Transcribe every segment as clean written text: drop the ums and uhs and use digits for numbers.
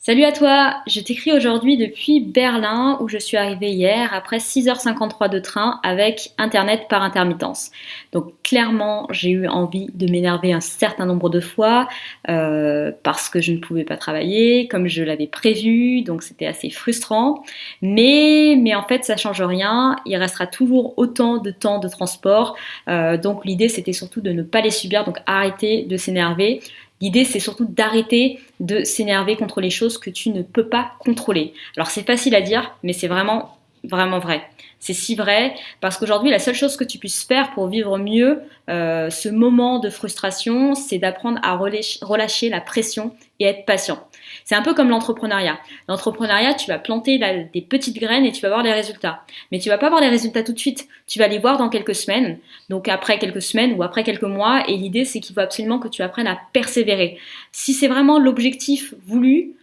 Salut à toi, je t'écris aujourd'hui depuis Berlin où je suis arrivée hier après 6h53 de train avec Internet par intermittence. Donc clairement j'ai eu envie de m'énerver un certain nombre de fois parce que je ne pouvais pas travailler comme je l'avais prévu, donc c'était assez frustrant. Mais en fait ça change rien, il restera toujours autant de temps de transport. Donc l'idée c'était surtout de ne pas les subir, donc arrêter de s'énerver. L'idée, c'est surtout d'arrêter de s'énerver contre les choses que tu ne peux pas contrôler. Alors c'est facile à dire, mais c'est vraiment, vraiment vrai. C'est si vrai parce qu'aujourd'hui, la seule chose que tu puisses faire pour vivre mieux ce moment de frustration, c'est d'apprendre à relâcher la pression et être patient. C'est un peu comme l'entrepreneuriat. L'entrepreneuriat, tu vas planter des petites graines et tu vas voir les résultats. Mais tu vas pas voir les résultats tout de suite. Tu vas les voir dans quelques semaines. Donc après quelques semaines ou après quelques mois. Et l'idée, c'est qu'il faut absolument que tu apprennes à persévérer. Si c'est vraiment l'objectif voulu,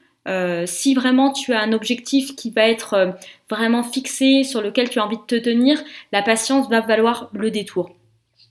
si vraiment tu as un objectif qui va être vraiment fixé, sur lequel tu as envie de te tenir, la patience va valoir le détour.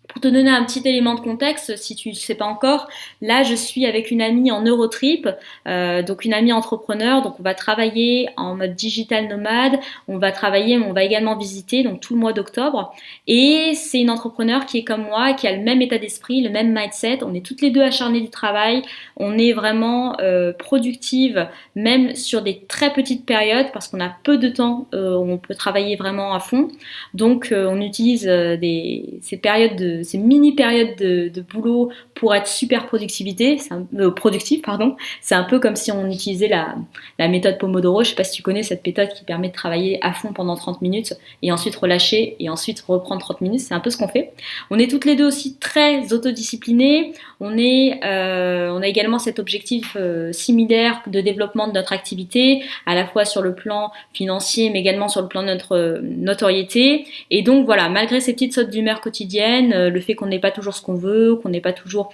Pour te donner un petit élément de contexte, si tu ne sais pas encore, là je suis avec une amie en Eurotrip, donc une amie entrepreneur, donc on va travailler en mode digital nomade, on va travailler, mais on va également visiter, donc tout le mois d'octobre. Et c'est une entrepreneur qui est comme moi, qui a le même état d'esprit, le même mindset. On est toutes les deux acharnées du travail, on est vraiment productive, même sur des très petites périodes, parce qu'on a peu de temps où on peut travailler vraiment à fond. Donc on utilise ces périodes ces mini périodes de boulot pour être super productif, pardon. C'est un peu comme si on utilisait la méthode Pomodoro. Je sais pas si tu connais cette méthode qui permet de travailler à fond pendant 30 minutes et ensuite relâcher et ensuite reprendre 30 minutes. C'est un peu ce qu'on fait. On est toutes les deux aussi très autodisciplinées. On a également cet objectif similaire de développement de notre activité, à la fois sur le plan financier, mais également sur le plan de notre notoriété. Et donc voilà, malgré ces petites sautes d'humeur quotidiennes, le fait qu'on n'ait pas toujours ce qu'on veut, qu'on n'ait pas toujours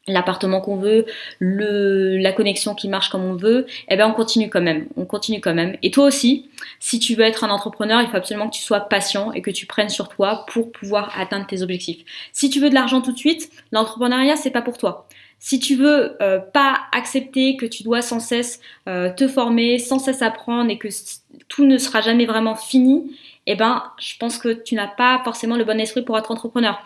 l'appartement qu'on veut, la connexion qui marche comme on veut, eh ben on continue quand même, on continue quand même. Et toi aussi, si tu veux être un entrepreneur, il faut absolument que tu sois patient et que tu prennes sur toi pour pouvoir atteindre tes objectifs. Si tu veux de l'argent tout de suite, l'entrepreneuriat c'est pas pour toi. Si tu veux pas accepter que tu dois sans cesse te former, sans cesse apprendre et que tout ne sera jamais vraiment fini, eh ben, je pense que tu n'as pas forcément le bon esprit pour être entrepreneur.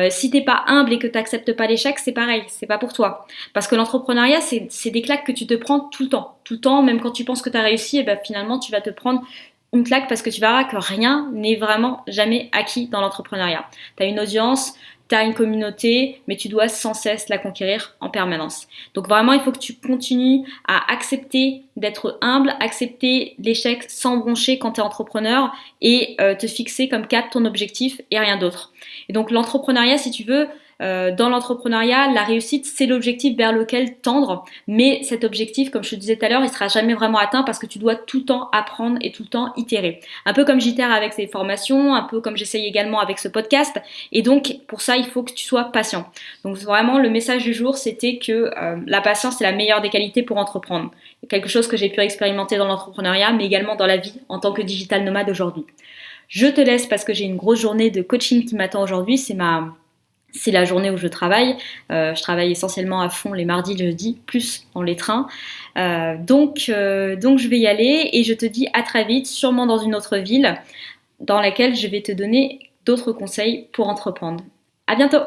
Si t'es pas humble et que tu n'acceptes pas l'échec, c'est pareil, c'est pas pour toi. Parce que l'entrepreneuriat, c'est des claques que tu te prends tout le temps. Tout le temps, même quand tu penses que tu as réussi, et ben finalement, tu vas te prendre une claque parce que tu verras que rien n'est vraiment jamais acquis dans l'entrepreneuriat. Tu as une audience, tu as une communauté, mais tu dois sans cesse la conquérir en permanence. Donc vraiment, il faut que tu continues à accepter d'être humble, accepter l'échec sans broncher quand tu es entrepreneur et te fixer comme cap ton objectif et rien d'autre. Et donc l'entrepreneuriat, si tu veux, dans l'entrepreneuriat, la réussite, c'est l'objectif vers lequel tendre, mais cet objectif, comme je te disais tout à l'heure, il sera jamais vraiment atteint parce que tu dois tout le temps apprendre et tout le temps itérer. Un peu comme j'itère avec ces formations, un peu comme j'essaye également avec ce podcast, et donc pour ça, il faut que tu sois patient. Donc vraiment, le message du jour, c'était que la patience est la meilleure des qualités pour entreprendre. Quelque chose que j'ai pu expérimenter dans l'entrepreneuriat, mais également dans la vie en tant que digital nomade aujourd'hui. Je te laisse parce que j'ai une grosse journée de coaching qui m'attend aujourd'hui. C'est la journée où je travaille. Je travaille essentiellement à fond les mardis, les jeudis, plus dans les trains. Donc je vais y aller et je te dis à très vite, sûrement dans une autre ville dans laquelle je vais te donner d'autres conseils pour entreprendre. À bientôt!